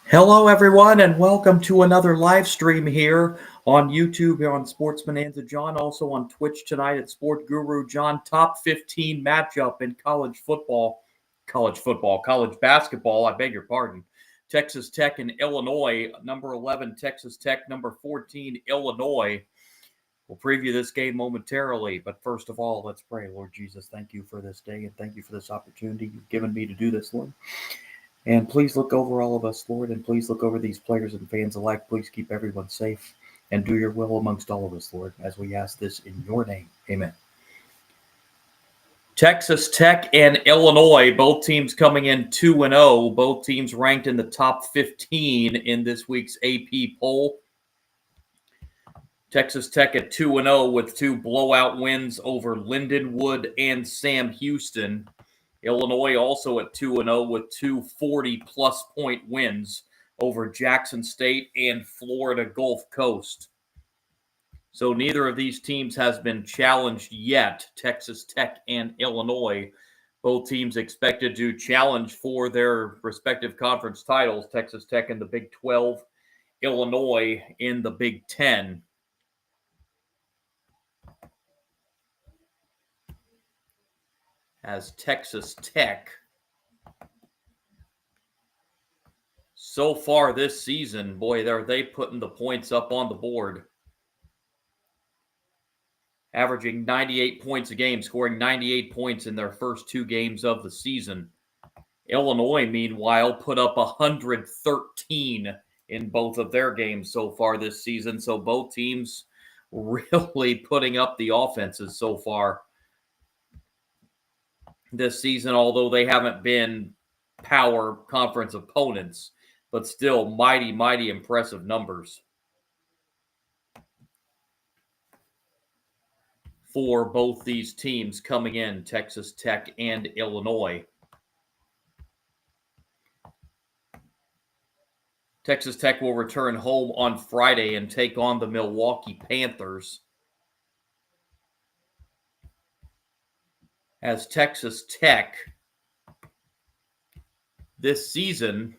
Hello, everyone, and welcome to another live stream here on YouTube on Sports Bonanza John, also on Twitch tonight at Sport Guru John. Top 15 matchup in college basketball. I beg your pardon. Texas Tech and Illinois, number 11 Texas Tech, number 14 Illinois. We'll preview this game momentarily, but first of all, let's pray. Lord Jesus, thank you for this day and thank you for this opportunity you've given me to do this, Lord. And please look over all of us, Lord, and please look over these players and fans alike. Please keep everyone safe and do your will amongst all of us, Lord, as we ask this in your name. Amen. Texas Tech and Illinois, both teams coming in 2-0, both teams ranked in the top 15 in this week's AP poll. Texas Tech at 2-0 with two blowout wins over Lindenwood and Sam Houston. Illinois also at 2-0 with two 40-plus point wins over Jackson State and Florida Gulf Coast. So neither of these teams has been challenged yet, Texas Tech and Illinois. Both teams expected to challenge for their respective conference titles, Texas Tech in the Big 12, Illinois in the Big 10. As Texas Tech, so far this season, boy, are they putting the points up on the board. Averaging 98 points a game, scoring 98 points in their first two games of the season. Illinois, meanwhile, put up 113 in both of their games so far this season. So both teams really putting up the offenses so far this season, although they haven't been power conference opponents, but still mighty, mighty impressive numbers for both these teams coming in, Texas Tech and Illinois. Texas Tech will return home on Friday and take on the Milwaukee Panthers. As Texas Tech this season,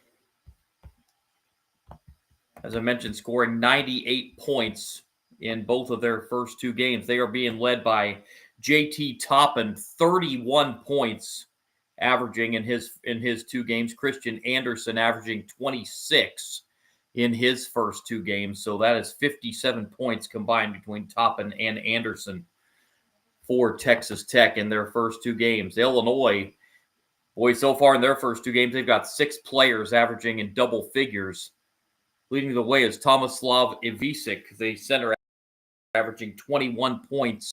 as I mentioned, scoring 98 points in both of their first two games. They are being led by JT Toppin, 31 points averaging in his two games. Christian Anderson averaging 26 in his first two games. So that is 57 points combined between Toppin and Anderson for Texas Tech in their first two games. Illinois, boy, so far in their first two games, they've got 6 players averaging in double figures. Leading the way is Tomislav Ivičić, the center, averaging 21 points.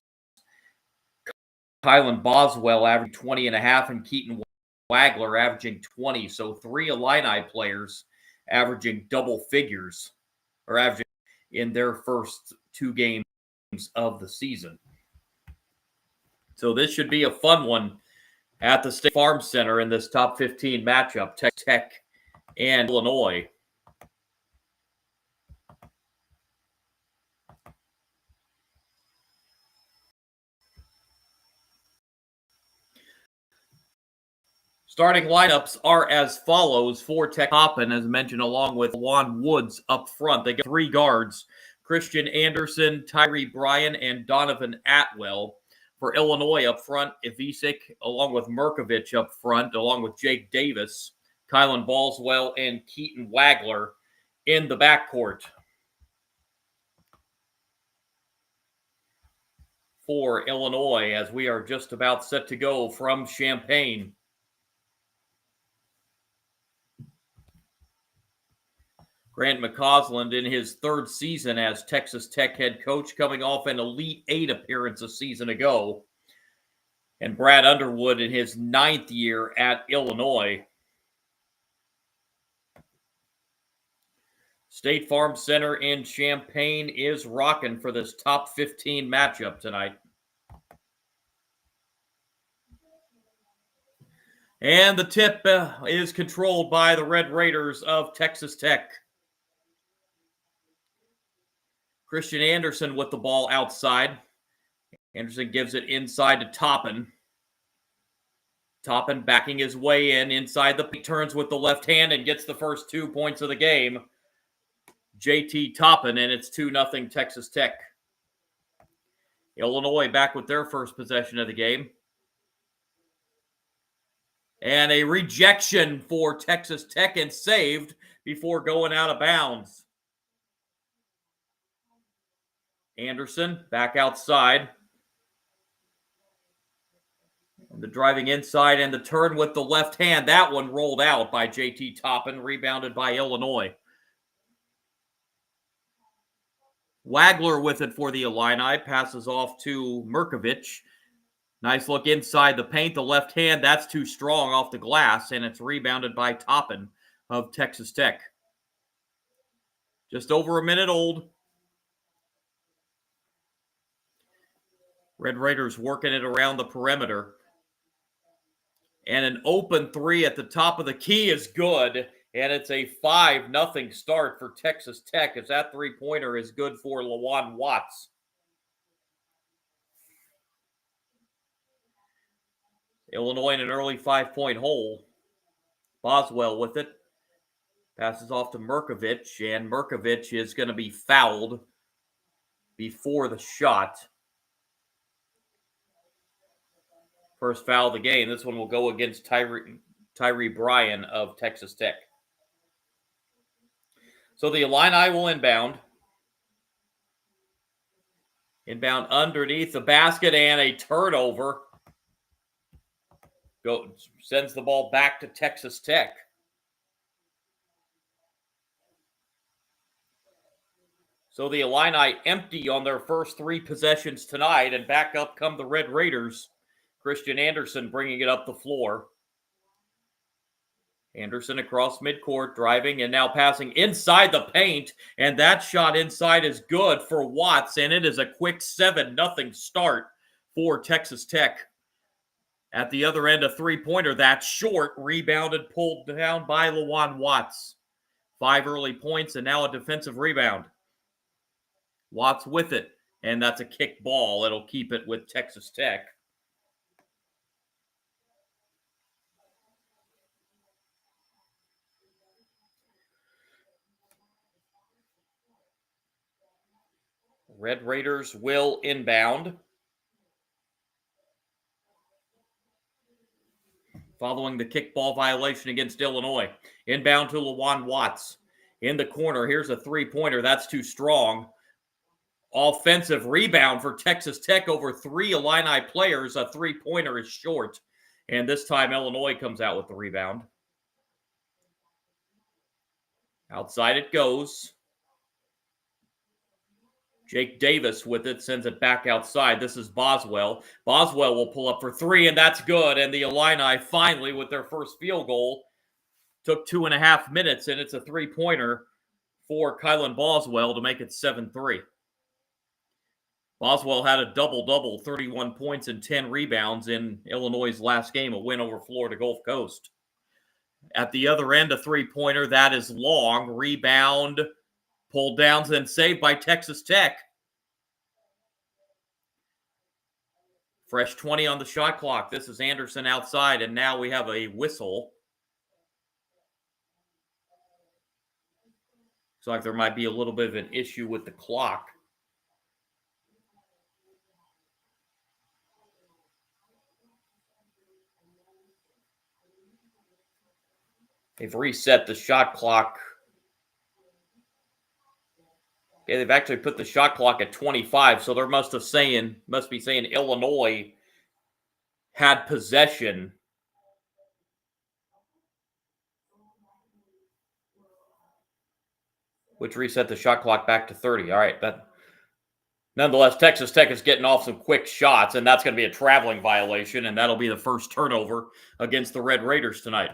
Kylan Boswell averaging 20 and a half, and Keaton Wagler averaging 20. So 3 Illini players averaging double figures, or averaging in their first two games of the season. So this should be a fun one at the State Farm Center in this top 15 matchup, Tech and Illinois. Starting lineups are as follows for Tech. Toppin, as mentioned, along with Juan Woods up front. They got 3 guards, Christian Anderson, Tyree Bryan, and Donovan Atwell. For Illinois up front, Ivičić, along with Merkovich up front, along with Jake Davis, Kylan Boswell, and Keaton Wagler in the backcourt. For Illinois, as we are just about set to go from Champaign. Grant McCausland in his third season as Texas Tech head coach, coming off an Elite 8 appearance a season ago. And Brad Underwood in his 9th year at Illinois. State Farm Center in Champaign is rocking for this top 15 matchup tonight. And the tip is controlled by the Red Raiders of Texas Tech. Christian Anderson with the ball outside. Anderson gives it inside to Toppin. Toppin backing his way inside the turns with the left hand and gets the first 2 points of the game. JT Toppin, and it's 2-0 Texas Tech. Illinois back with their first possession of the game. And a rejection for Texas Tech and saved before going out of bounds. Anderson back outside. The driving inside and the turn with the left hand. That one rolled out by JT Toppin, rebounded by Illinois. Wagler with it for the Illini. Passes off to Merkovich. Nice look inside the paint. The left hand, that's too strong off the glass, and it's rebounded by Toppin of Texas Tech. Just over a minute old. Red Raiders working it around the perimeter. And an open three at the top of the key is good. And it's a 5-0 start for Texas Tech as that three-pointer is good for Lawan Watts. Illinois in an early 5-point hole. Boswell with it. Passes off to Merkovich, and Merkovich is going to be fouled before the shot. First foul of the game. This one will go against Tyree Bryan of Texas Tech. So the Illini will inbound. Inbound underneath the basket and a turnover. Sends the ball back to Texas Tech. So the Illini empty on their first 3 possessions tonight, and back up come the Red Raiders. Christian Anderson bringing it up the floor. Anderson across midcourt, driving and now passing inside the paint. And that shot inside is good for Watts, and it is a quick 7-0 start for Texas Tech. At the other end, a three-pointer. That's short, rebounded, pulled down by Lawan Watts. 5 early points and now a defensive rebound. Watts with it, and that's a kick ball. It'll keep it with Texas Tech. Red Raiders will inbound. Following the kickball violation against Illinois. Inbound to Lawan Watts. In the corner, here's a three-pointer. That's too strong. Offensive rebound for Texas Tech over 3 Illini players. A three-pointer is short. And this time, Illinois comes out with the rebound. Outside it goes. Jake Davis with it, sends it back outside. This is Boswell. Boswell will pull up for 3, and that's good. And the Illini finally, with their first field goal, took 2.5 minutes, and it's a three-pointer for Kylan Boswell to make it 7-3. Boswell had a double-double, 31 points and 10 rebounds in Illinois' last game, a win over Florida Gulf Coast. At the other end, a three-pointer. That is long. Rebound. Pulled down and saved by Texas Tech. Fresh 20 on the shot clock. This is Anderson outside, and now we have a whistle. Looks like there might be a little bit of an issue with the clock. They've reset the shot clock. Yeah, they've actually put the shot clock at 25, so there must be saying Illinois had possession. Which reset the shot clock back to 30. All right, but nonetheless, Texas Tech is getting off some quick shots, and that's going to be a traveling violation, and that'll be the first turnover against the Red Raiders tonight.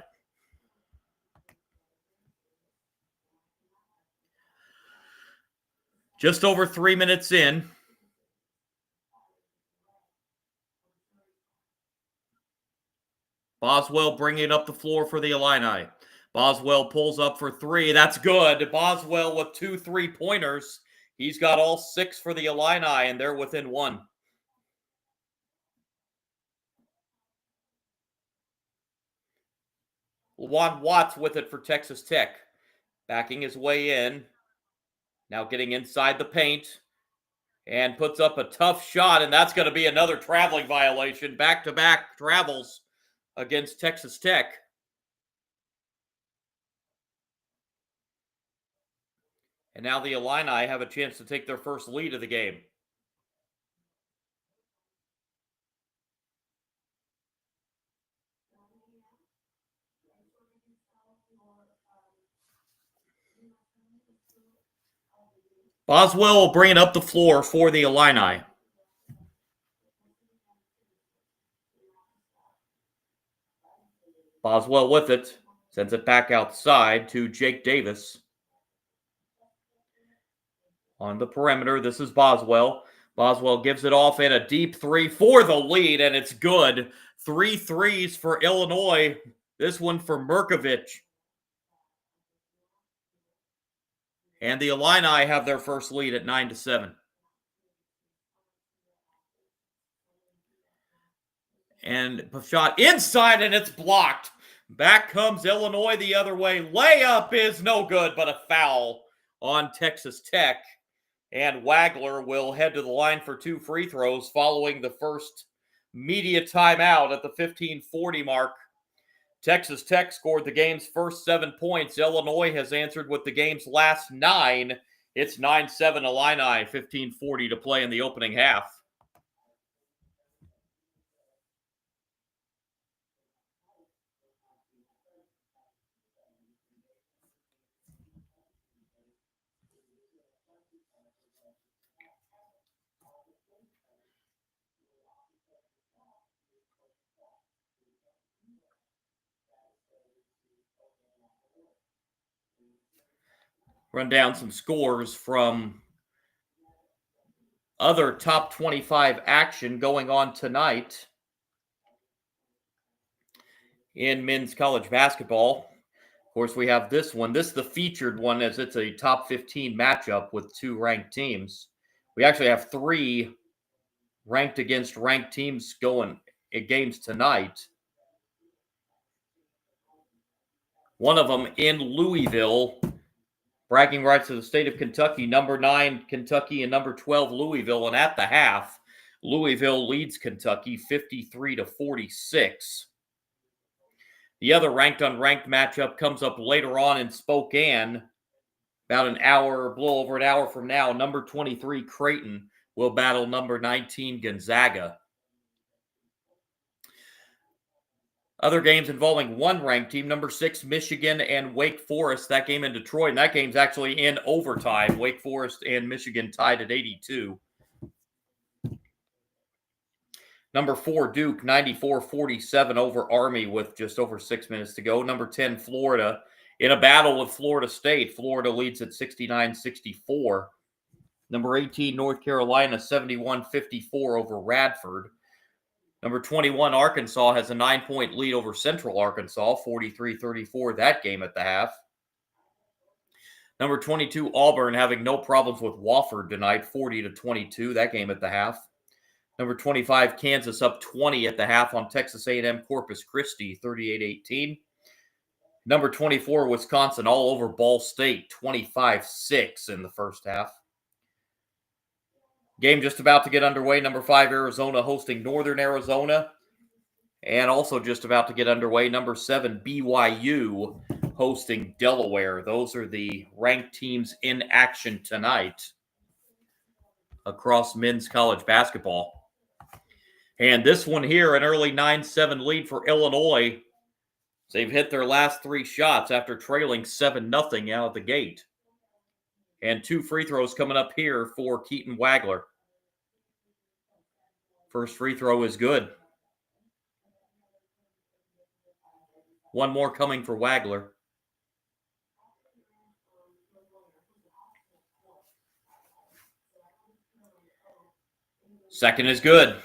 Just over 3 minutes in. Boswell bringing it up the floor for the Illini. Boswell pulls up for 3. That's good. Boswell with 2 3-pointers. He's got all 6 for the Illini, and they're within 1. Juan Watts with it for Texas Tech. Backing his way in. Now getting inside the paint. And puts up a tough shot, and that's going to be another traveling violation. Back-to-back travels against Texas Tech. And now the Illini have a chance to take their first lead of the game. Boswell will bring it up the floor for the Illini. Boswell with it. Sends it back outside to Jake Davis. On the perimeter, this is Boswell. Boswell gives it off in a deep three for the lead, and it's good. 3 threes for Illinois. This one for Merkovich. And the Illini have their first lead at 9-7. And a shot inside, and it's blocked. Back comes Illinois the other way. Layup is no good, but a foul on Texas Tech. And Wagler will head to the line for 2 free throws following the first media timeout at the 15:40 mark. Texas Tech scored the game's first 7 points. Illinois has answered with the game's last 9. It's 9-7 Illini, 15:40 to play in the opening half. Run down some scores from other top 25 action going on tonight in men's college basketball. Of course, we have this one. This is the featured one as it's a top 15 matchup with 2 ranked teams. We actually have 3 ranked against ranked teams going in games tonight. One of them in Louisville. Bragging rights to the state of Kentucky, number 9 Kentucky and number 12 Louisville. And at the half, Louisville leads Kentucky 53-46. The other ranked-unranked matchup comes up later on in Spokane, about an hour, a little over an hour from now. Number 23 Creighton will battle number 19 Gonzaga. Other games involving one ranked team, number 6 Michigan and Wake Forest. That game in Detroit, and that game's actually in overtime. Wake Forest and Michigan tied at 82. Number 4 Duke, 94-47 over Army with just over 6 minutes to go. Number 10 Florida in a battle with Florida State. Florida leads at 69-64. Number 18 North Carolina, 71-54 over Radford. Number 21, Arkansas, has a 9-point lead over Central Arkansas, 43-34, that game at the half. Number 22, Auburn, having no problems with Wofford tonight, 40-22, that game at the half. Number 25, Kansas, up 20 at the half on Texas A&M Corpus Christi, 38-18. Number 24, Wisconsin, all over Ball State, 25-6 in the first half. Game just about to get underway. Number 5, Arizona hosting Northern Arizona. And also just about to get underway. Number 7, BYU hosting Delaware. Those are the ranked teams in action tonight across men's college basketball. And this one here, an early 9-7 lead for Illinois. They've hit their last 3 shots after trailing 7-0 out of the gate. And 2 free throws coming up here for Keaton Wagler. First free throw is good. One more coming for Wagler. Second is good.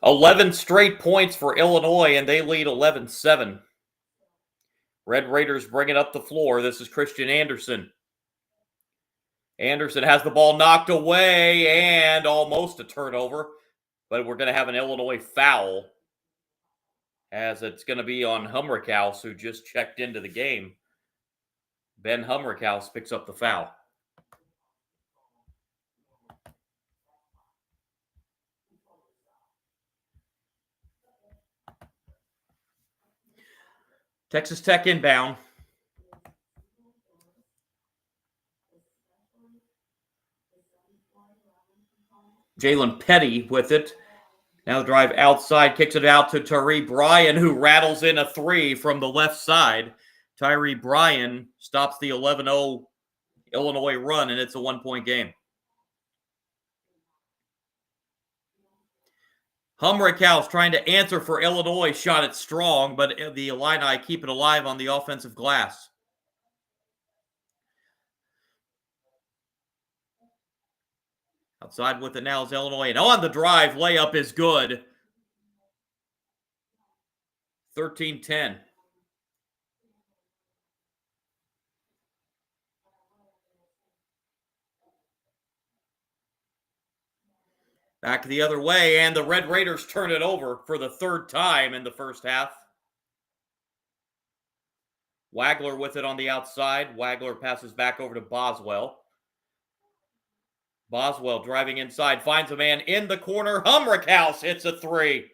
11 straight points for Illinois, and they lead 11-7. Red Raiders bring it up the floor. This is Christian Anderson. Anderson has the ball knocked away and almost a turnover, but we're going to have an Illinois foul as it's going to be on Humrickhouse, who just checked into the game. Ben Humrickhouse picks up the foul. Texas Tech inbound. Jalen Petty with it. Now the drive outside, kicks it out to Tyree Bryan, who rattles in a three from the left side. Tyree Bryan stops the 11-0 Illinois run, and it's a one-point game. Humrickhouse trying to answer for Illinois, shot it strong, but the Illini keep it alive on the offensive glass. Outside with it now is Illinois, and on the drive, layup is good. 13-10. Back the other way, and the Red Raiders turn it over for the third time in the first half. Wagler with it on the outside. Wagler passes back over to Boswell. Boswell driving inside, finds a man in the corner. Humrickhouse hits a three.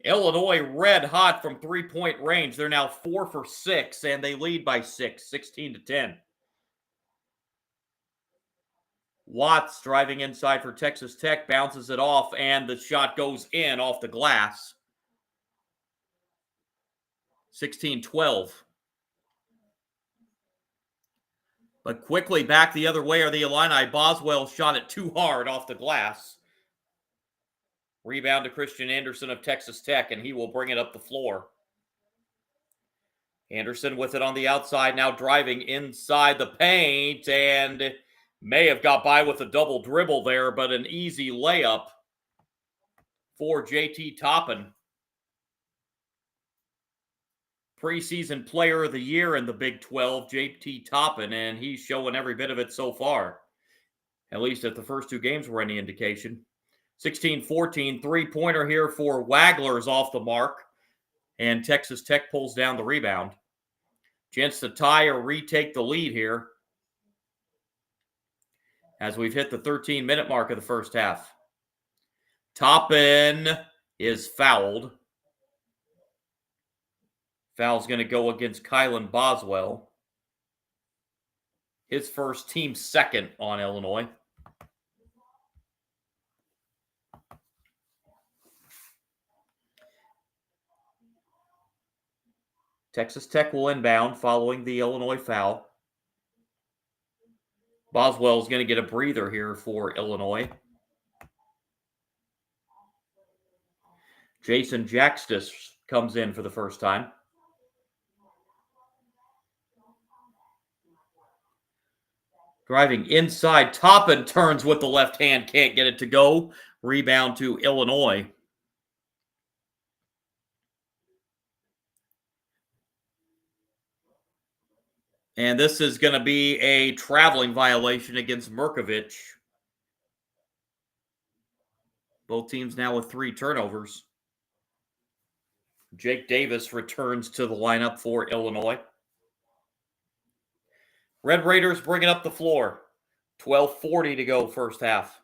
Illinois red hot from three-point range. They're now 4 for 6, and they lead by 6, 16-10. Watts driving inside for Texas Tech, bounces it off, and the shot goes in off the glass. 16-12. But quickly back the other way are the Illini. Boswell shot it too hard off the glass. Rebound to Christian Anderson of Texas Tech, and he will bring it up the floor. Anderson with it on the outside, now driving inside the paint, and may have got by with a double dribble there, but an easy layup for JT Toppin. Preseason Player of the Year in the Big 12, JT Toppin, and he's showing every bit of it so far. At least if the first two games were any indication. 16-14, three-pointer here for Wagler's off the mark, and Texas Tech pulls down the rebound. Chance to tie or retake the lead here as we've hit the 13-minute mark of the first half. Toppin is fouled. Foul's going to go against Kylan Boswell. His first, team second on Illinois. Texas Tech will inbound following the Illinois foul. Boswell is going to get a breather here for Illinois. Jason Jackstis comes in for the first time. Driving inside, Toppin turns with the left hand, can't get it to go. Rebound to Illinois. And this is going to be a traveling violation against Merkovich. Both teams now with 3 turnovers. Jake Davis returns to the lineup for Illinois. Red Raiders bringing up the floor. 12:40 to go first half.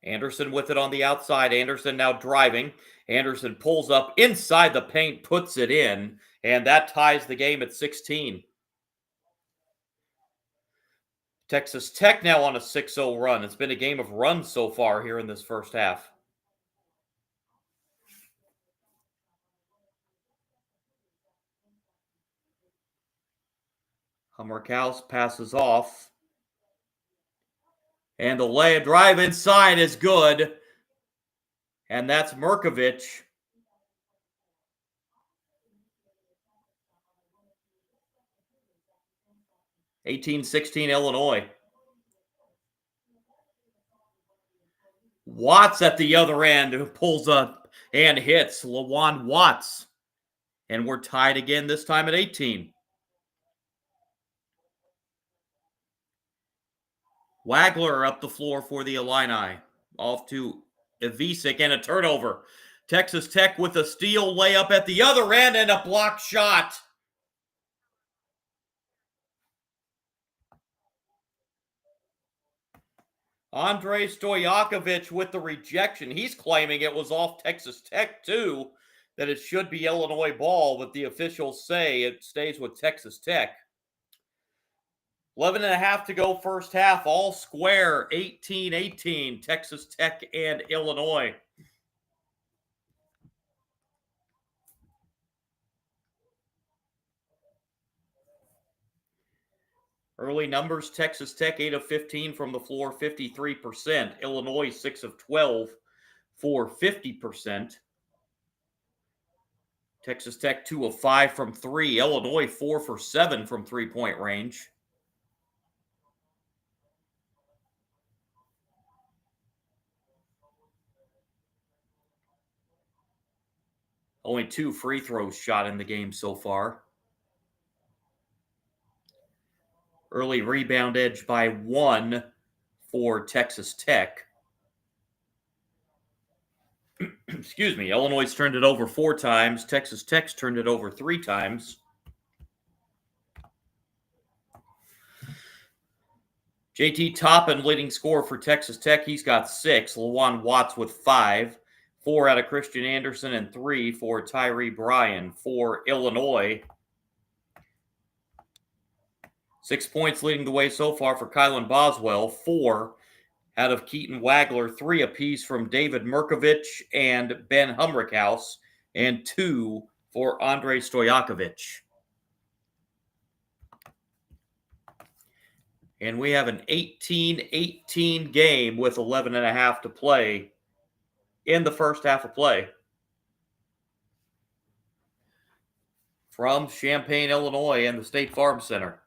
Anderson with it on the outside. Anderson now driving. Anderson pulls up inside the paint, puts it in, and that ties the game at 16. Texas Tech now on a 6-0 run. It's been a game of runs so far here in this first half. Humrickhouse passes off. And the drive inside is good. And that's Merkovich. (18-16) Illinois. Watts at the other end, who pulls up and hits. Lawan Watts. And we're tied again, this time at 18. Wagler up the floor for the Illini. Off to Ivisic and a turnover. Texas Tech with a steal layup at the other end and a block shot. Andrei Stojakovic with the rejection. He's claiming it was off Texas Tech too, that it should be Illinois ball, but the officials say it stays with Texas Tech. 11 and a half to go first half, all square, 18-18, Texas Tech and Illinois. Early numbers, Texas Tech 8 of 15 from the floor, 53%. Illinois 6 of 12 for 50%. Texas Tech 2 of 5 from 3. Illinois 4 for 7 from three-point range. Only 2 free throws shot in the game so far. Early rebound edge by 1 for Texas Tech. Excuse me. Illinois turned it over 4 times. Texas Tech's turned it over 3 times. JT Toppin, leading scorer for Texas Tech. He's got 6. LaJuan Watts with 5. 4 out of Christian Anderson and 3 for Tyree Bryan for Illinois. 6 points leading the way so far for Kylan Boswell. 4 out of Keaton Wagler. 3 apiece from David Merkovich and Ben Humrickhouse. And 2 for Andrei Stojakovic. And we have an 18-18 game with 11 and a half to play in the first half of play. From Champaign, Illinois and the State Farm Center.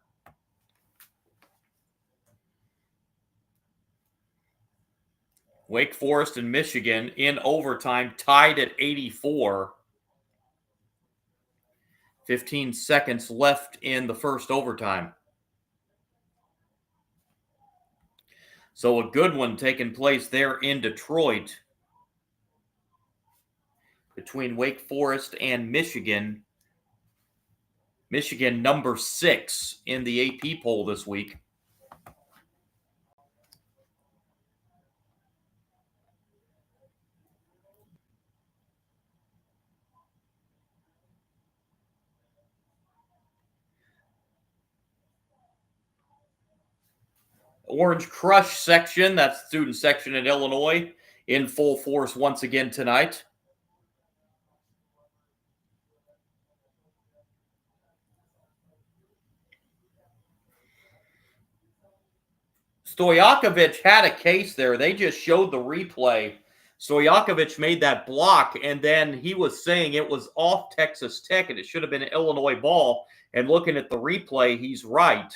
Wake Forest and Michigan in overtime tied at 84. 15 seconds left in the first overtime. So a good one taking place there in Detroit between Wake Forest and Michigan. Michigan number 6 in the AP poll this week. Orange Crush section, that's student section in Illinois, in full force once again tonight. Stojakovic had a case there. They just showed the replay. Stojakovic made that block, and then he was saying it was off Texas Tech, and it should have been an Illinois ball. And looking at the replay, he's right.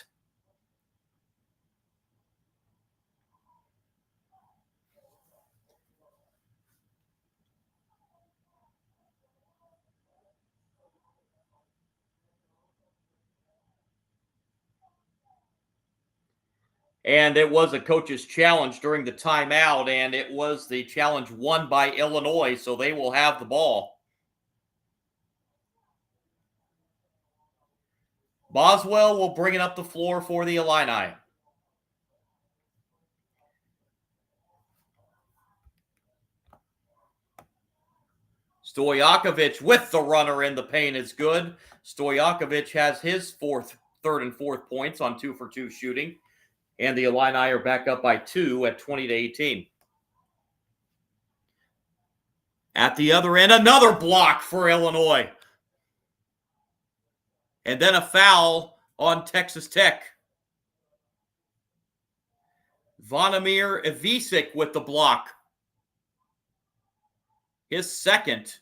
And it was a coach's challenge during the timeout, and it was the challenge won by Illinois, so they will have the ball. Boswell will bring it up the floor for the Illini. Stojakovic with the runner in the paint is good. Stojakovic has his third and fourth points on 2 for 2 shooting. And the Illini are back up by 2 at 20-18. At the other end, another block for Illinois. And then a foul on Texas Tech. Vonimir Ivisic with the block. His second.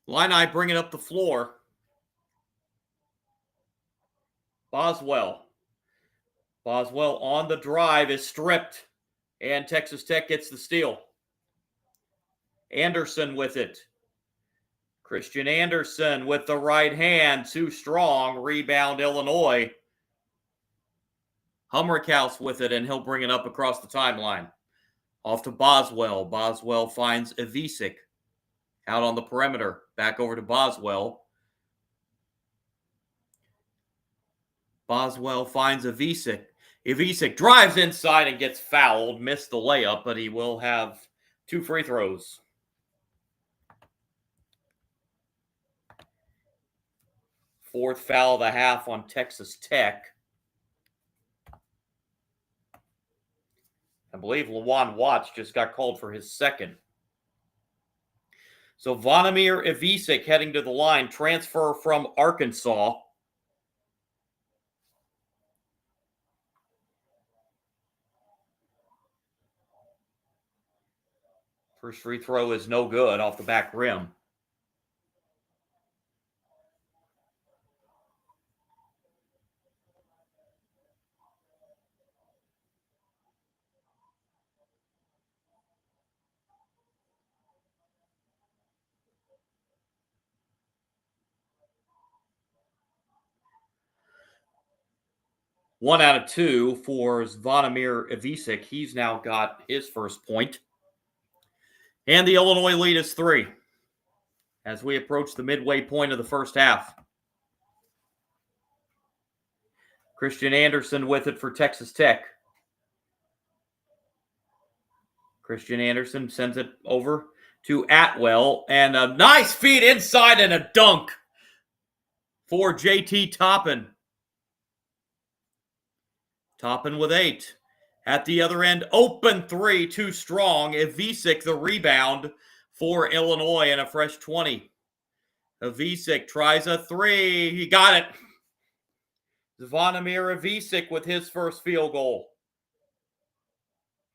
Illini bring it up the floor. Boswell on the drive is stripped, and Texas Tech gets the steal. Anderson with it. Christian Anderson with the right hand, too strong. Rebound, Illinois. Humrickhouse with it, and he'll bring it up across the timeline. Off to Boswell. Boswell finds Ivica out on the perimeter. Back over to Boswell. Boswell finds Ivica. Ivica drives inside and gets fouled. Missed the layup, but he will have 2 free throws. Fourth foul of the half on Texas Tech. I believe Lawan Watts just got called for his second. So Vonimir Ivica heading to the line, transfer from Arkansas. First free throw is no good off the back rim. One out of 2 for Vonimir Ivica. He's now got his first point. And the Illinois lead is 3 as we approach the midway point of the first half. Christian Anderson with it for Texas Tech. Christian Anderson sends it over to Atwell, and a nice feed inside and a dunk for JT Toppin. Toppin with 8. At the other end, open 3, too strong. Ivica the rebound for Illinois and a fresh 20. Ivica tries a 3. He got it. Vonimir Ivica with his first field goal.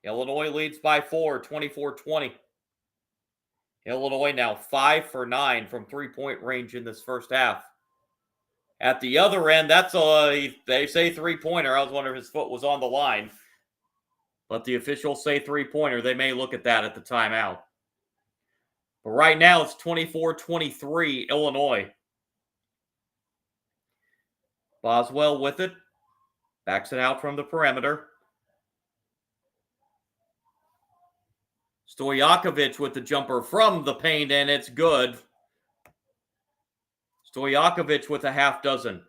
Illinois leads by 4, 24-20. Illinois now 5 for 9 from three-point range in this first half. At the other end, that's they say three-pointer. I was wondering if his foot was on the line. But the officials say three-pointer. They may look at that at the timeout. But right now, it's 24-23, Illinois. Boswell with it. Backs it out from the perimeter. Stojakovic with the jumper from the paint, and it's good. Stojakovic with a half dozen.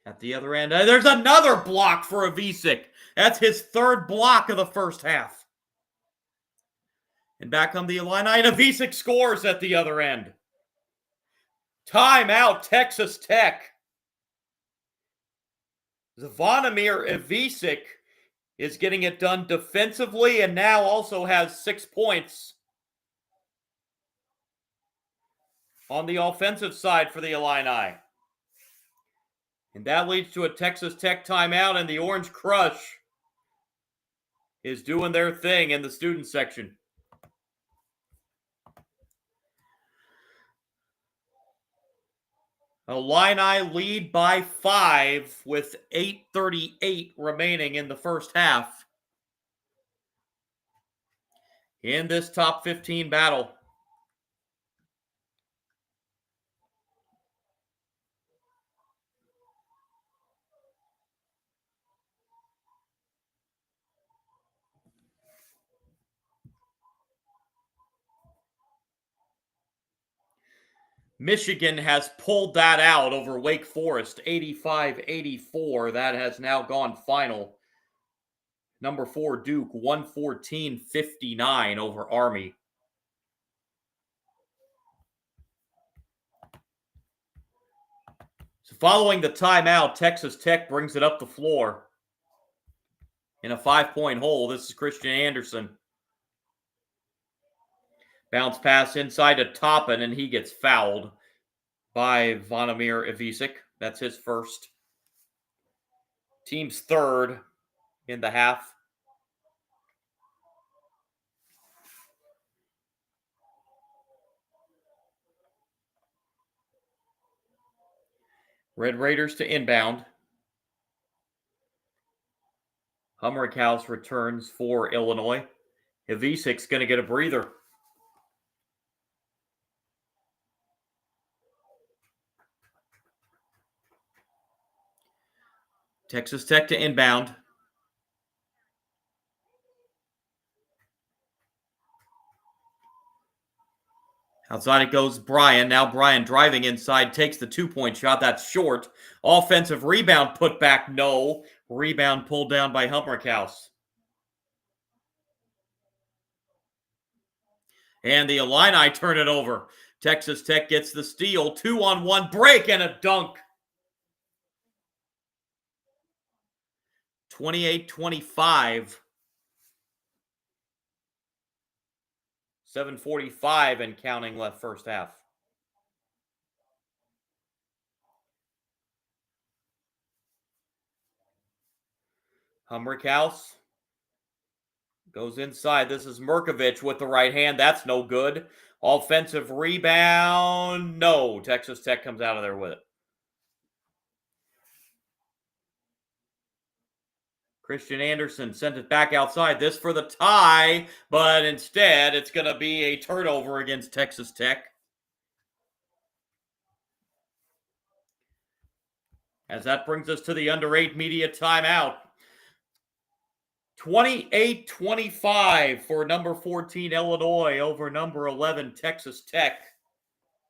At the other end, there's another block for Ivica. That's his third block of the first half. And back on the Illini, and Ivica scores at the other end. Timeout, Texas Tech. Vonimir Ivica is getting it done defensively and now also has 6 points on the offensive side for the Illini. And that leads to a Texas Tech timeout, and the Orange Crush is doing their thing in the student section. Illini lead by 5 with 8:38 remaining in the first half in this top 15 battle. Michigan has pulled that out over Wake Forest, 85-84. That has now gone final. Number 4, Duke, 114-59 over Army. So following the timeout, Texas Tech brings it up the floor in a 5-point hole. This is Christian Anderson. Bounce pass inside to Toppin, and he gets fouled by Vonimir Ivica. That's his first. Team's third in the half. Red Raiders to inbound. Humrickhouse returns for Illinois. Ivisik's going to get a breather. Texas Tech to inbound. Outside it goes Bryan. Now Bryan driving inside, takes the 2-point shot. That's short. Offensive rebound put back. No. Rebound pulled down by Humrickhouse. And the Illini turn it over. Texas Tech gets the steal. 2-on-1 break and a dunk. 28-25. 7:45 and counting left first half. Humrickhouse goes inside. This is Merkovich with the right hand. That's no good. Offensive rebound. No. Texas Tech comes out of there with it. Christian Anderson sent it back outside. This for the tie, but instead it's going to be a turnover against Texas Tech. As that brings us to the under 8 media timeout. 28-25 for number 14 Illinois over number 11 Texas Tech.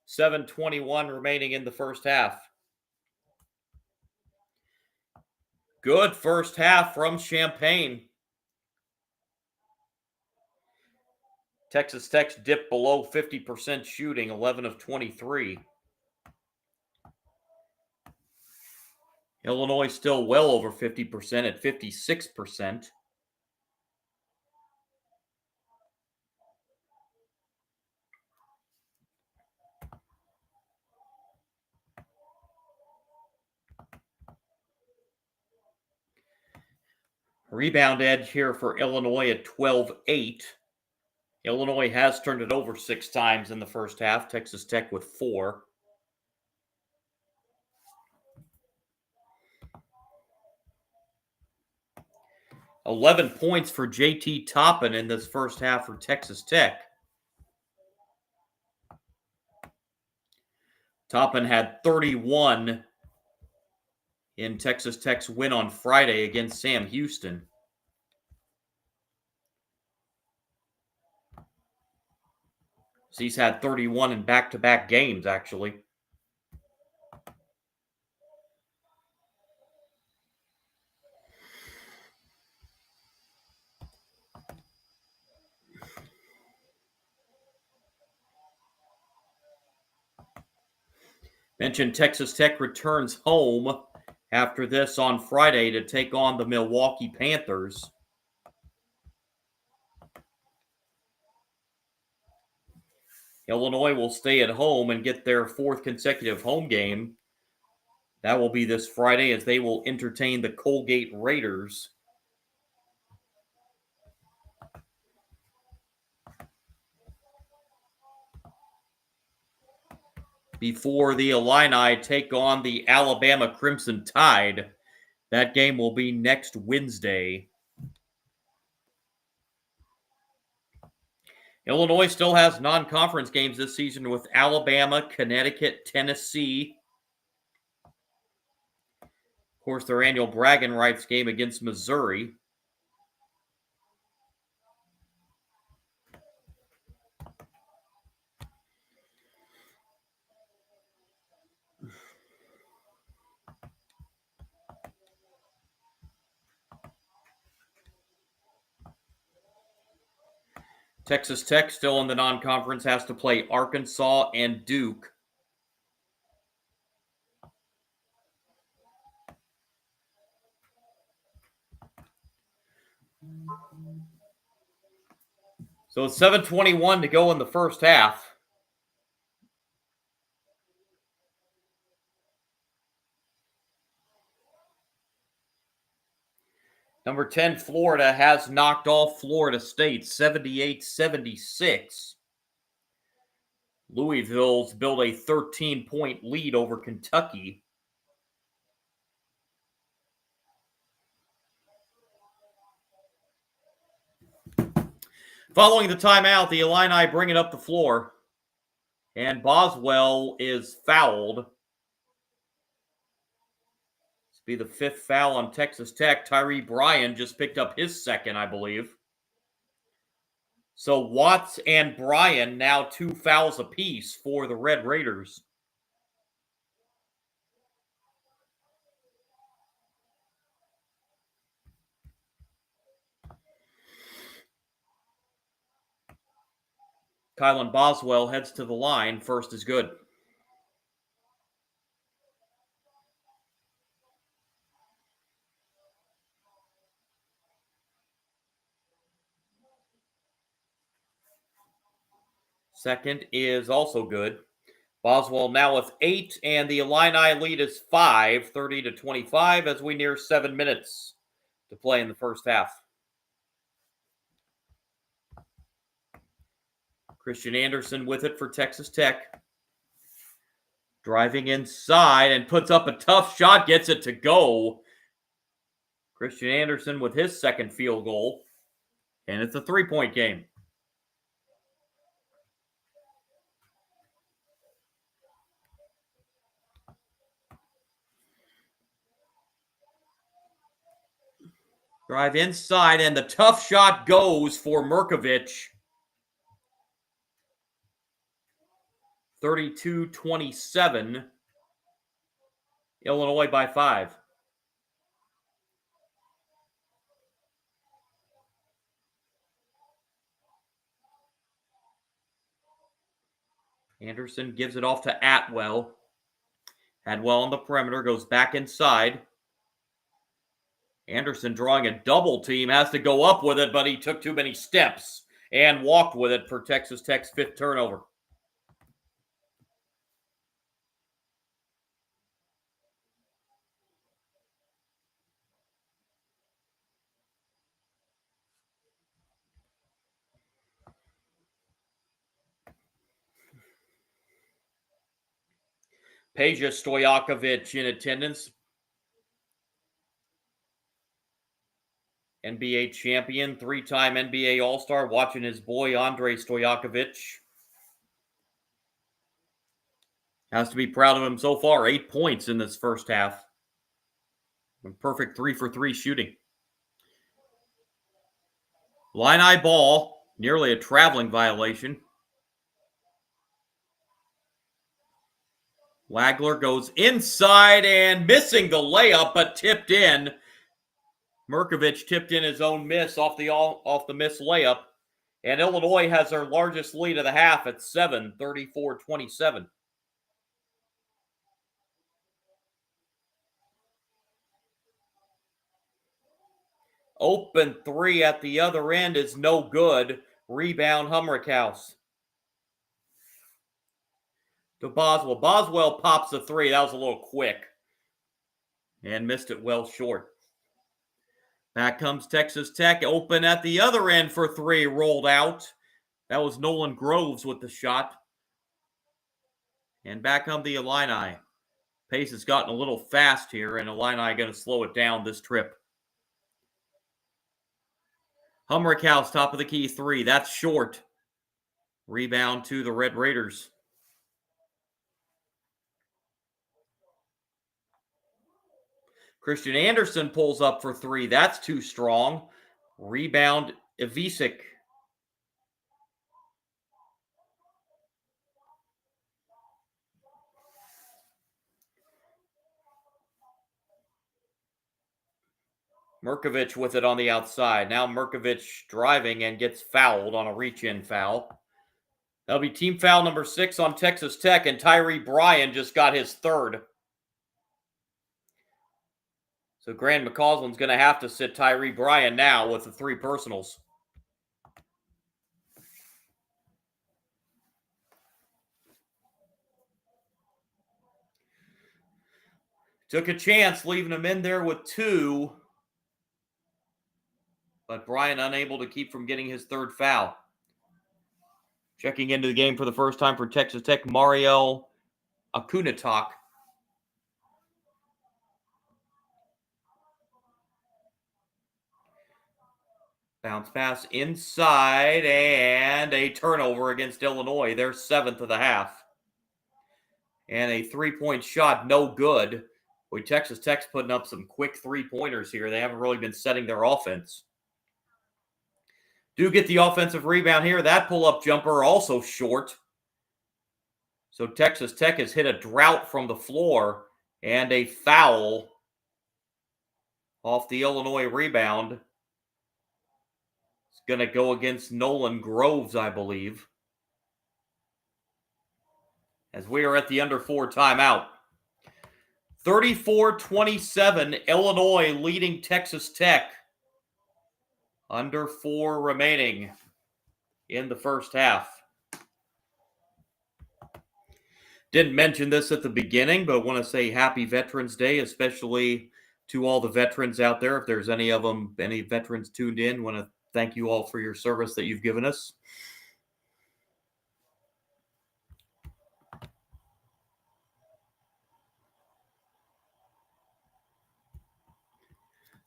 7:21 remaining in the first half. Good first half from Champaign. Texas Tech's dipped below 50% shooting, 11 of 23. Illinois still well over 50% at 56%. Rebound edge here for Illinois at 12-8. Illinois has turned it over 6 times in the first half. Texas Tech with 4. $11 points for JT Toppin in this first half for Texas Tech. Toppin had 31 in Texas Tech's win on Friday against Sam Houston. So he's had 31 in back-to-back games, actually. Mentioned Texas Tech returns home after this on Friday to take on the Milwaukee Panthers. Illinois will stay at home and get their 4th consecutive home game. That will be this Friday as they will entertain the Colgate Raiders. Before the Illini take on the Alabama Crimson Tide. That game will be next Wednesday. Illinois still has non-conference games this season with Alabama, Connecticut, Tennessee. Of course, their annual bragging rights game against Missouri. Texas Tech, still in the non-conference, has to play Arkansas and Duke. So it's 7:21 to go in the first half. Number 10, Florida, has knocked off Florida State 78-76. Louisville's built a 13-point lead over Kentucky. Following the timeout, the Illini bring it up the floor. And Boswell is fouled. This will be the 5th foul on Texas Tech. Tyree Bryan just picked up his 2nd, I believe. So Watts and Bryan now 2 fouls apiece for the Red Raiders. Kylan Boswell heads to the line. First is good. Second is also good. Boswell now with 8, and the Illini lead is 5, 30-25, as we near 7 minutes to play in the first half. Christian Anderson with it for Texas Tech. Driving inside and puts up a tough shot, gets it to go. Christian Anderson with his 2nd field goal, and it's a 3-point game. Drive inside, and the tough shot goes for Merkovich. 32-27. Illinois by 5. Anderson gives it off to Atwell. Atwell on the perimeter, goes back inside. Anderson drawing a double team, has to go up with it, but he took too many steps and walked with it for Texas Tech's 5th turnover. Peja Stojakovic in attendance. NBA champion, 3-time NBA All-Star, watching his boy Andre Stojakovic. Has to be proud of him so far. 8 points in this first half. Perfect 3-for-3 shooting. Illini ball, nearly a traveling violation. Wagler goes inside and missing the layup, but tipped in. Merkovich tipped in his own miss off the missed layup. And Illinois has their largest lead of the half at 7, 34-27. Open 3 at the other end is no good. Rebound Humrickhouse. To Boswell. Boswell pops the 3. That was a little quick. And missed it well short. Back comes Texas Tech. Open at the other end for 3. Rolled out. That was Nolan Groves with the shot. And back come the Illini. Pace has gotten a little fast here, and Illini going to slow it down this trip. Humrickhouse, top of the key 3. That's short. Rebound to the Red Raiders. Christian Anderson pulls up for 3. That's too strong. Rebound Ivisic. Merkovich with it on the outside. Now Merkovich driving and gets fouled on a reach-in foul. That'll be team foul number 6 on Texas Tech, and Tyree Bryan just got his 3rd. So Grant McCausland's going to have to sit Tyree Bryan now with the 3 personals. Took a chance leaving him in there with 2. But Bryan unable to keep from getting his 3rd foul. Checking into the game for the first time for Texas Tech, Mario Akunatok. Bounce pass inside and a turnover against Illinois. They're 7th of the half. And a three-point shot, no good. Boy, Texas Tech's putting up some quick three-pointers here. They haven't really been setting their offense. Do get the offensive rebound here. That pull-up jumper also short. So Texas Tech has hit a drought from the floor and a foul off the Illinois rebound. It's going to go against Nolan Groves, I believe, as we are at the under 4 timeout. 34-27, Illinois leading Texas Tech. Under 4 remaining in the first half. Didn't mention this at the beginning, but I want to say happy Veterans Day, especially to all the veterans out there. If there's any of them, any veterans tuned in, want to thank you all for your service that you've given us.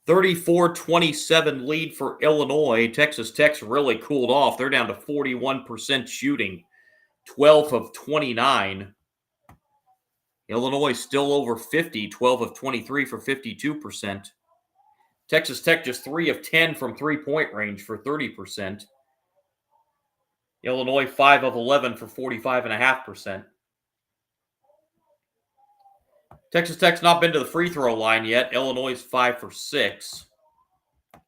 (34-27) lead for Illinois. Texas Tech's really cooled off. They're down to 41% shooting, 12 of 29. Illinois still over 50, 12 of 23 for 52%. Texas Tech just 3 of 10 from three-point range for 30%. Illinois 5 of 11 for 45.5%. Texas Tech's not been to the free throw line yet. Illinois is 5 for 6. The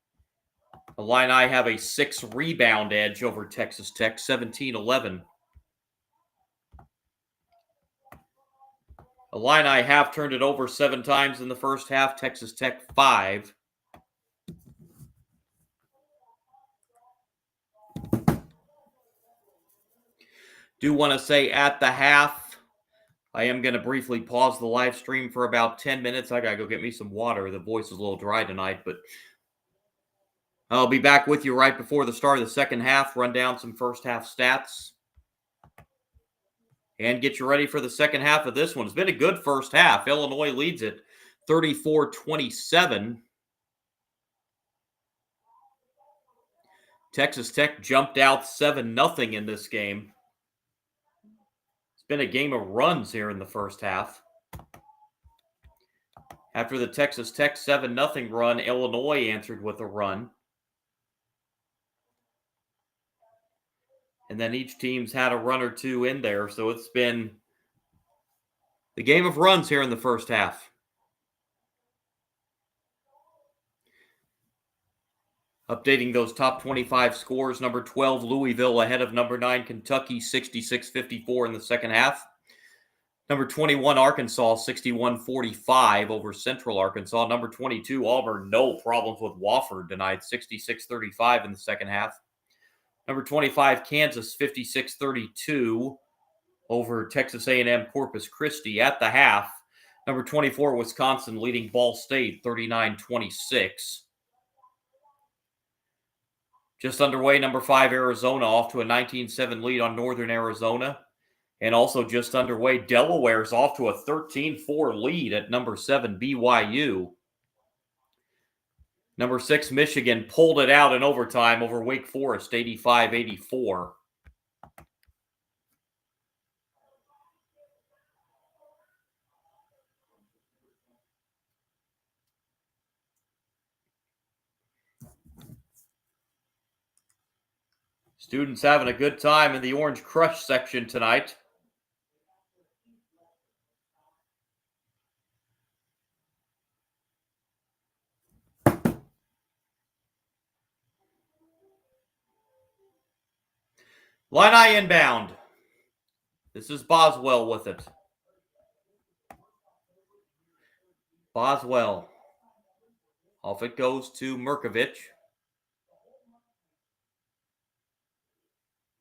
Illini have a 6 rebound edge over Texas Tech, 17-11. The Illini have turned it over 7 times in the first half. Texas Tech 5. Do want to say at the half, I am going to briefly pause the live stream for about 10 minutes. I got to go get me some water. The voice is a little dry tonight, but I'll be back with you right before the start of the second half, run down some first half stats, and get you ready for the second half of this one. It's been a good first half. Illinois leads it 34-27. Texas Tech jumped out 7-0 in this game. It's been a game of runs here in the first half. After the Texas Tech 7-0 run, Illinois answered with a run. And then each team's had a run or two in there, so it's been the game of runs here in the first half. Updating those top 25 scores, number 12, Louisville ahead of number 9, Kentucky, 66-54 in the second half. Number 21, Arkansas, 61-45 over Central Arkansas. Number 22, Auburn, no problems with Wofford tonight, 66-35 in the second half. Number 25, Kansas, 56-32 over Texas A&M Corpus Christi at the half. Number 24, Wisconsin leading Ball State, 39-26. Just underway, number 5, Arizona off to a 19-7 lead on Northern Arizona. And also just underway, Delaware's off to a 13-4 lead at number 7, BYU. Number 6, Michigan pulled it out in overtime over Wake Forest, 85-84. Students having a good time in the Orange Crush section tonight. Illini inbound. This is Boswell with it. Boswell. Off it goes to Merkovich.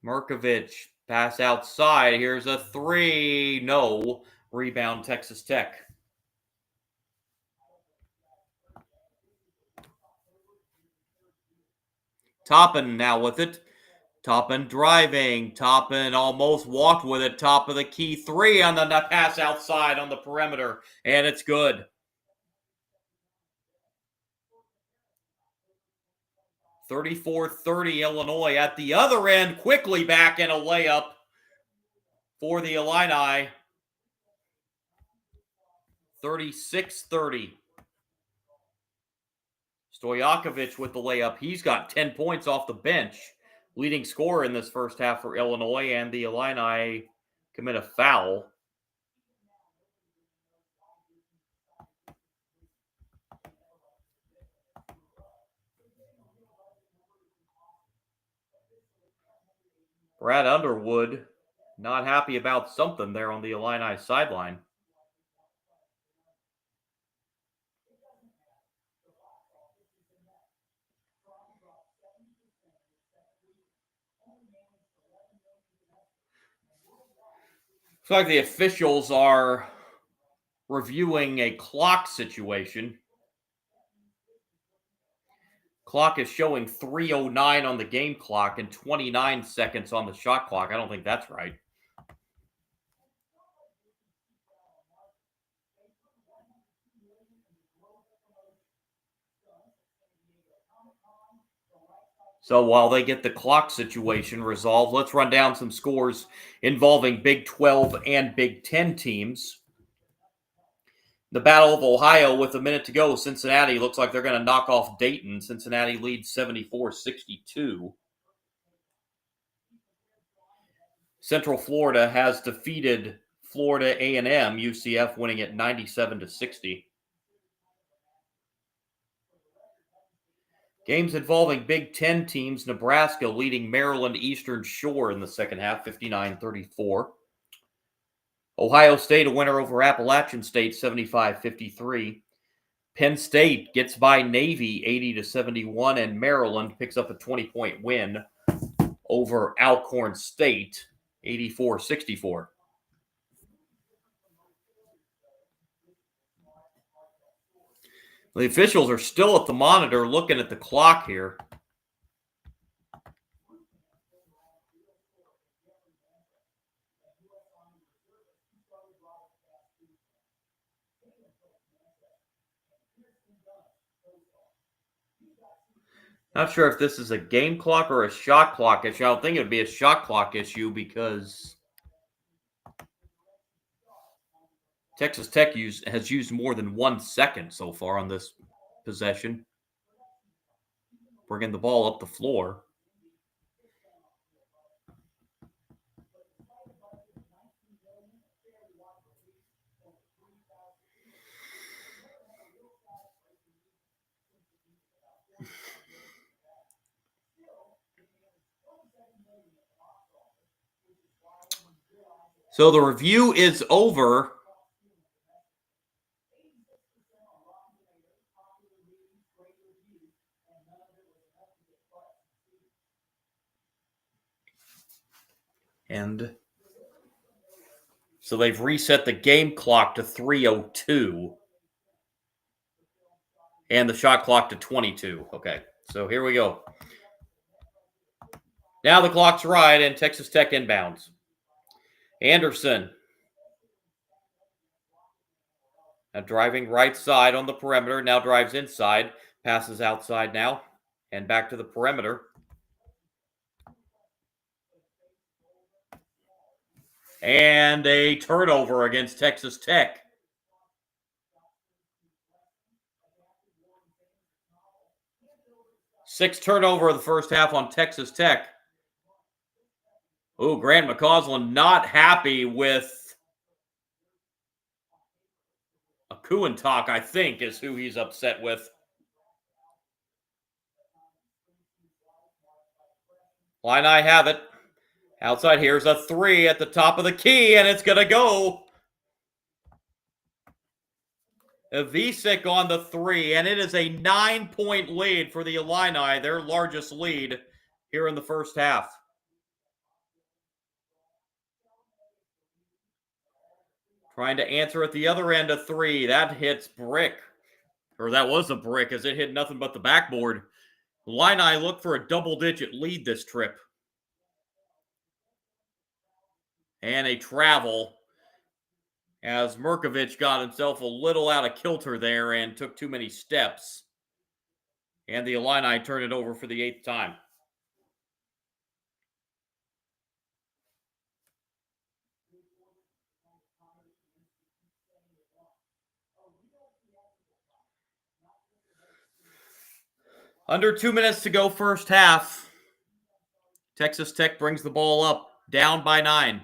Merkovich, pass outside. Here's a 3. No. Rebound, Texas Tech. Toppin now with it. Toppin driving. Toppin almost walked with it. Top of the key. 3 on the pass outside on the perimeter. And it's good. 34-30 Illinois. At the other end, quickly back in a layup for the Illini. 36-30. Stojakovic with the layup. He's got 10 points off the bench. Leading scorer in this first half for Illinois, and the Illini commit a foul. Brad Underwood not happy about something there on the Illini sideline. Looks like the officials are reviewing a clock situation. Clock is showing 3:09 on the game clock and 29 seconds on the shot clock. I don't think that's right. So while they get the clock situation resolved, let's run down some scores involving Big 12 and Big 10 teams. The Battle of Ohio with a minute to go. Cincinnati looks like they're going to knock off Dayton. Cincinnati leads 74-62. Central Florida has defeated Florida A&M, UCF winning at 97-60. Games involving Big 10 teams. Nebraska leading Maryland Eastern Shore in the second half, 59-34. Ohio State a winner over Appalachian State, 75-53. Penn State gets by Navy, 80-71, and Maryland picks up a 20-point win over Alcorn State, 84-64. The officials are still at the monitor looking at the clock here. Not sure if this is a game clock or a shot clock issue. I don't think it would be a shot clock issue because Texas Tech has used more than 1 second so far on this possession, bringing the ball up the floor. So the review is over. And so they've reset the game clock to 3:02 and the shot clock to 22. Okay, so here we go. Now the clock's right and Texas Tech inbounds. Anderson. Now driving right side on the perimeter. Now drives inside. Passes outside now. And back to the perimeter. And a turnover against Texas Tech. Sixth turnover of the first half on Texas Tech. Oh, Grant McCausland not happy with a Kuentalk, I think, is who he's upset with. Illini have it. Outside, here's a three at the top of the key, and it's going to go. Ivisic on the three, and it is a 9-point lead for the Illini, their largest lead here in the first half. Trying to answer at the other end, a three. That hits brick. Or that was a brick as it hit nothing but the backboard. Illini look for a double-digit lead this trip. And a travel as Mirkovic got himself a little out of kilter there and took too many steps. And the Illini turn it over for the 8th time. Under 2 minutes to go, first half. Texas Tech brings the ball up, down by 9.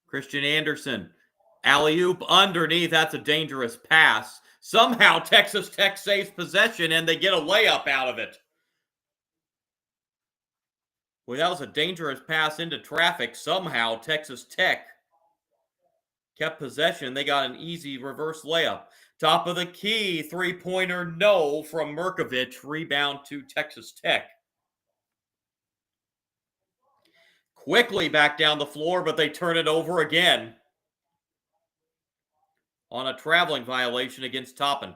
Christian Anderson, alley-oop underneath. That's a dangerous pass. Somehow Texas Tech saves possession and they get a layup out of it. Well, that was a dangerous pass into traffic. Somehow Texas Tech kept possession. They got an easy reverse layup. Top of the key, three-pointer no from Merkovich. Rebound to Texas Tech. Quickly back down the floor, but they turn it over again on a traveling violation against Toppin.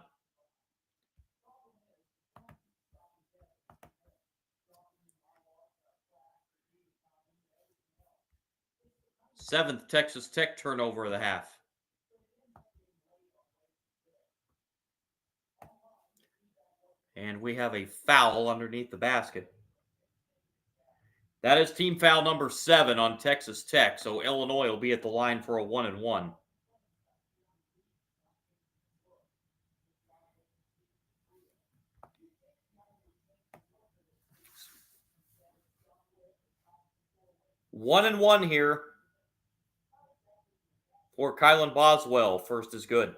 Seventh Texas Tech turnover of the half. And we have a foul underneath the basket. That is team foul number 7 on Texas Tech, so Illinois will be at the line for a 1-and-1. One and one here for Kylan Boswell. First is good.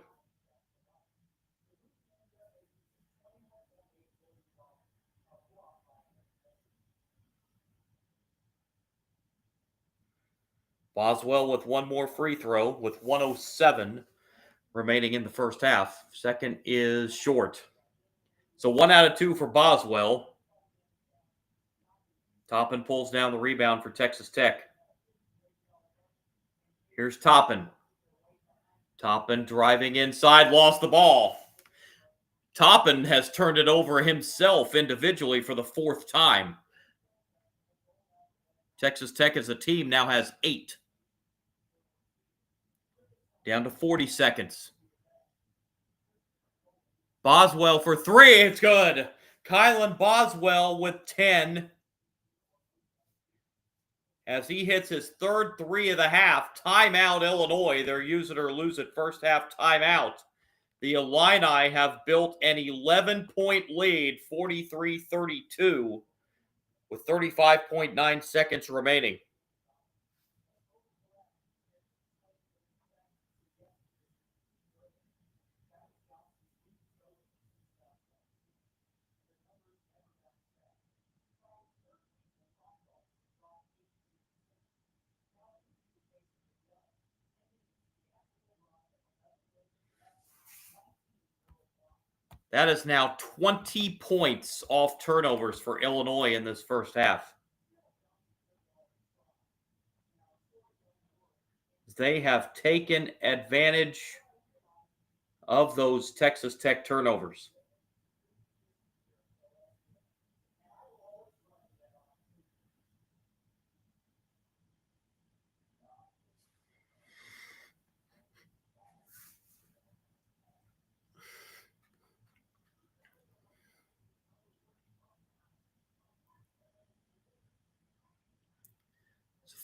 Boswell with one more free throw with 1:07 remaining in the first half. Second is short. So 1 out of 2 for Boswell. Toppin pulls down the rebound for Texas Tech. Here's Toppin. Toppin driving inside, lost the ball. Toppin has turned it over himself individually for the 4th time. Texas Tech as a team now has 8. Down to 40 seconds. Boswell for 3. It's good. Kylan Boswell with 10. As he hits his 3rd 3 of the half. Timeout, Illinois. Their use it or lose it first half timeout. The Illini have built an 11-point lead, 43-32, with 35.9 seconds remaining. That is now 20 points off turnovers for Illinois in this first half. They have taken advantage of those Texas Tech turnovers.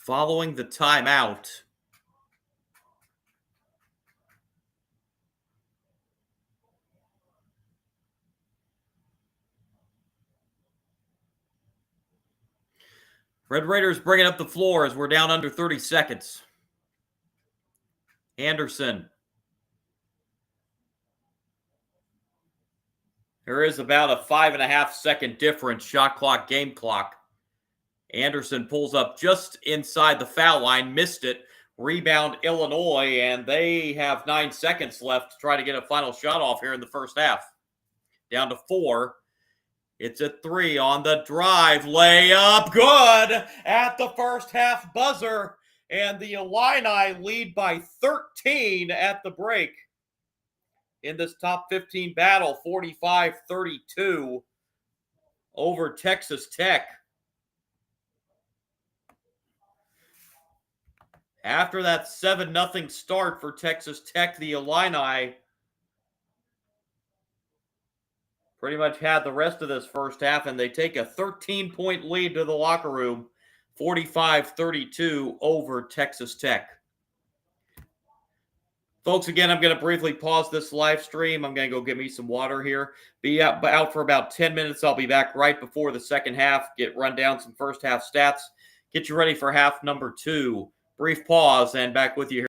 Following the timeout, Red Raiders bringing up the floor as we're down under 30 seconds. Anderson. There is about a 5.5-second difference, shot clock, game clock. Anderson pulls up just inside the foul line, missed it. Rebound Illinois, and they have 9 seconds left to try to get a final shot off here in the first half. Down to 4. It's a 3 on the drive. Layup, good at the first half buzzer. And the Illini lead by 13 at the break. In this top 15 battle, 45-32 over Texas Tech. After that 7-0 start for Texas Tech, the Illini pretty much had the rest of this first half, and they take a 13-point lead to the locker room, 45-32 over Texas Tech. Folks, again, I'm going to briefly pause this live stream. I'm going to go get me some water here. Be out for about 10 minutes. I'll be back right before the second half, run down some first half stats, get you ready for half number 2. Brief pause, and back with you here.